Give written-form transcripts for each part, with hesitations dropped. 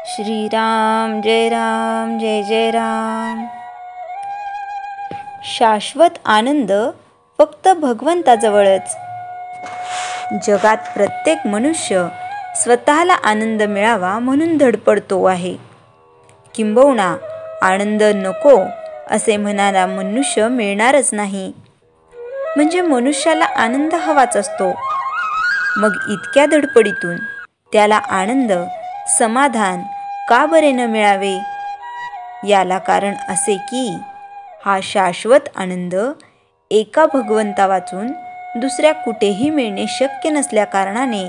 श्रीराम जय जय राम। शाश्वत आनंद फक्त भगवंताजवळच। जगात प्रत्येक मनुष्य स्वतःला आनंद मिळावा म्हणून धडपडतो आहे, किंबहुना आनंद नको असे म्हणणारा मनुष्य मिळणारच नाही। म्हणजे मनुष्याला आनंद हवाच असतो, मग इतक्या धडपडीतून त्याला आनंद समाधान का बरे न मिळावे? याला कारण असे की हा शाश्वत आनंद एका भगवंता वाचून दुसऱ्या कुठेही मिळणे शक्य नसल्याकारणाने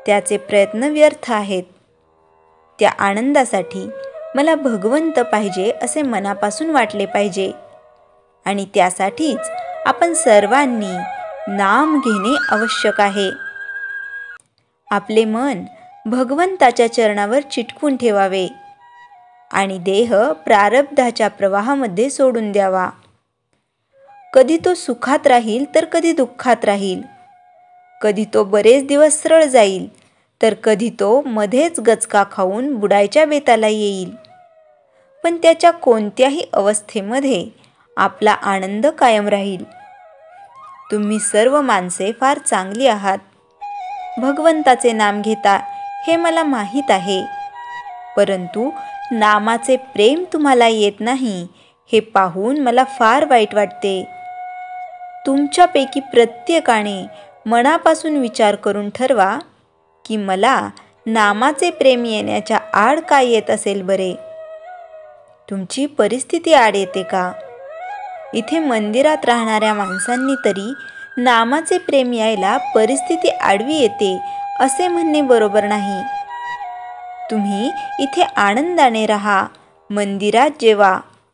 त्याचे प्रयत्न व्यर्थ आहेत। त्या आनंदासाठी मला भगवंत पाहिजे असे मनापासून वाटले पाहिजे, आणि त्यासाठीच आपण सर्वांनी नाम घेणे आवश्यक आहे। आपले मन भगवंताच्या चरणावर चिटकवून ठेवावे आणि देह प्रारब्धाच्या प्रवाहामध्ये सोडून द्यावा। कधी तो सुखात राहील तर कधी दुःखात राहील, कधी तो बरेच दिवस सरळ जाईल तर कधी तो मध्येच गचका खाऊन बुडायच्या बेताला येईल, पण त्याच्या कोणत्याही अवस्थेमध्ये आपला आनंद कायम राहील। तुम्ही सर्व माणसे फार चांगली आहात, भगवंताचे नाम घेता हे मला माहीत आहे, परंतु नामाचे प्रेम तुम्हाला येत नाही हे पाहून मला फार वाईट वाटते। तुमच्यापैकी प्रत्येकाने मनापासून विचार करून ठरवा की मला नामाचे प्रेम येण्याच्या आड काय येत असेल बरे? तुमची परिस्थिती आड येते का? इथे मंदिरात राहणाऱ्या माणसांनी तरी नामाचे प्रेम यायला परिस्थिती आडवी येते असे म्हणणे बरोबर नाही। तुम्ही इथे आनंदाने राहा, मंदिरात जेवा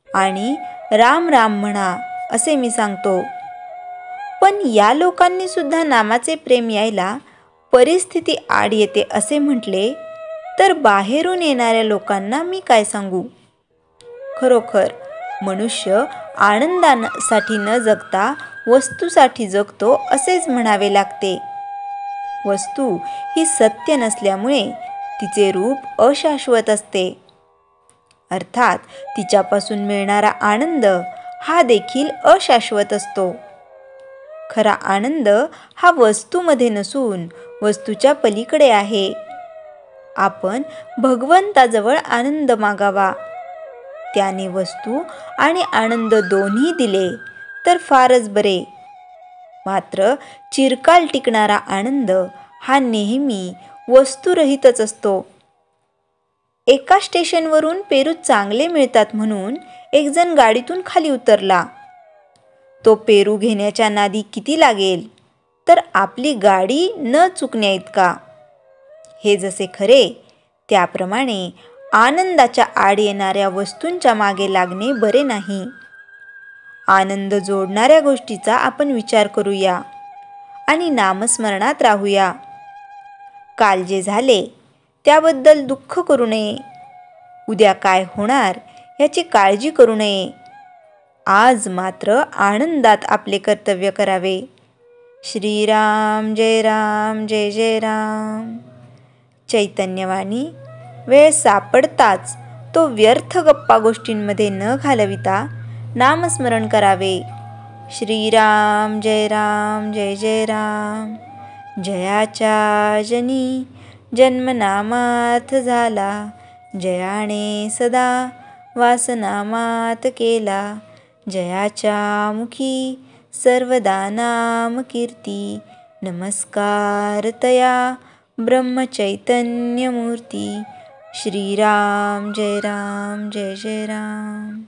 आणि राम राम म्हणा असे मी सांगतो, पण या लोकांनी सुद्धा नामाचे प्रेम यायला परिस्थिती आड येते असे म्हटले तर बाहेरून येणाऱ्या लोकांना मी काय सांगू? खरोखर मनुष्य आनंदासाठी न जगता वस्तूसाठी जगतो असेच म्हणावे लागते। वस्तू ही सत्य नसल्यामुळे तिचे रूप अशाश्वत असते, अर्थात तिच्यापासून मिळणारा आनंद हा देखील अशाश्वत असतो। खरा आनंद हा वस्तूमध्ये नसून वस्तूच्या पलीकडे आहे। आपण भगवंताजवळ आनंद मागावा, त्याने वस्तू आणि आनंद दोन्ही दिले तर फारच बरे। मात्र चिरकाल टिकणारा आनंद हा नेहमी वस्तुरहितच असतो। एका स्टेशनवरून पेरू चांगले मिळतात म्हणून एक जण गाडीतून खाली उतरला। तो पेरू घेण्याच्या नादी किती लागेल तर आपली गाडी न चुकण्या इतका। हे जसे खरे त्याप्रमाणे आनंदाच्या आड येणाऱ्या वस्तूंच्या मागे लागणे बरे नाही। आनंद जोडणाऱ्या गोष्टीचा आपण विचार करूया आणि नामस्मरणात राहूया। काल जे झाले त्याबद्दल दुःख करू नये, उद्या काय होणार याची काळजी करू नये। आज मात्र आनंदात आपले कर्तव्य करावे। श्रीराम जय जय राम। चैतन्यवाणी वेळ सापडताच तो व्यर्थ गप्पा गोष्टींमध्ये न घालविता नामस्मरण करावे। श्रीराम जय जय राम। जयाच्या जनी जन्मनामात झाला, जयाने सदा वासनामात केला। जयाच्या मुखी सर्वदा नाम कीर्ती, नमस्कार तया ब्रह्मचैतन्य मूर्ती। श्रीराम जय जय राम।